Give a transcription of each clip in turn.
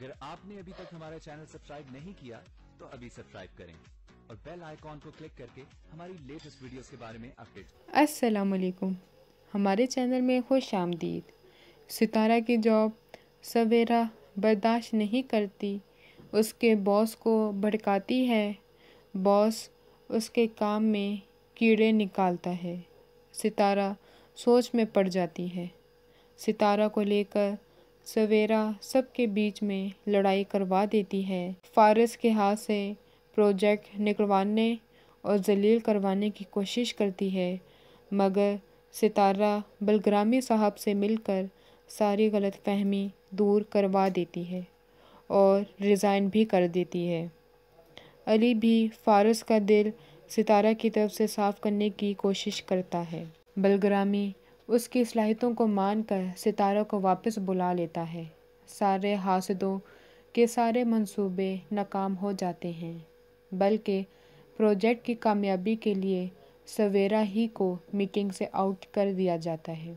अगर आपने अभी तक हमारा चैनल सब्सक्राइब नहीं किया तो अभी सब्सक्राइब करें और बेल आइकॉन को क्लिक करके हमारी लेटेस्ट वीडियोस के बारे में अपडेट। अस्सलाम वालेकुम, हमारे चैनल में खुश आमदीद। सितारा की जॉब सवेरा बर्दाश्त नहीं करती, उसके बॉस को भड़काती है। बॉस उसके काम में कीड़े निकालता है। सितारा सोच में पड़ जाती है। सितारा को लेकर सवेरा सबके बीच में लड़ाई करवा देती है। फारिस के हाथ से प्रोजेक्ट निकलवाने और जलील करवाने की कोशिश करती है, मगर सितारा बलग्रामी साहब से मिलकर सारी गलतफहमी दूर करवा देती है और रिज़ाइन भी कर देती है। अली भी फारिस का दिल सितारा की तरफ से साफ़ करने की कोशिश करता है। बलग्रामी उसकी सलाहियतों को मानकर सितारा को वापस बुला लेता है। सारे हासदों के सारे मंसूबे नाकाम हो जाते हैं, बल्कि प्रोजेक्ट की कामयाबी के लिए सवेरा ही को मीटिंग से आउट कर दिया जाता है।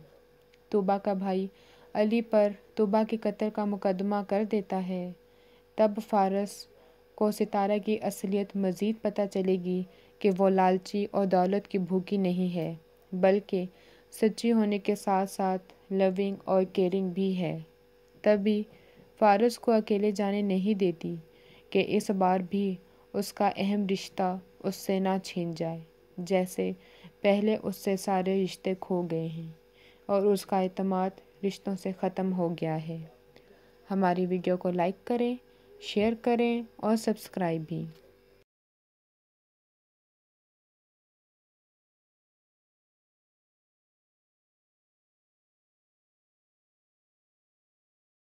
तूबा का भाई अली पर तूबा के कत्ल का मुकदमा कर देता है। तब फारिस को सितारा की असलियत मज़ीद पता चलेगी कि वो लालची और दौलत की भूखी नहीं है, बल्कि सच्ची होने के साथ साथ लविंग और केयरिंग भी है। तभी फारिस को अकेले जाने नहीं देती कि इस बार भी उसका अहम रिश्ता उससे ना छीन जाए। जैसे पहले उससे सारे रिश्ते खो गए हैं और उसका एतमाद रिश्तों से ख़त्म हो गया है। हमारी वीडियो को लाइक करें, शेयर करें और सब्सक्राइब भी।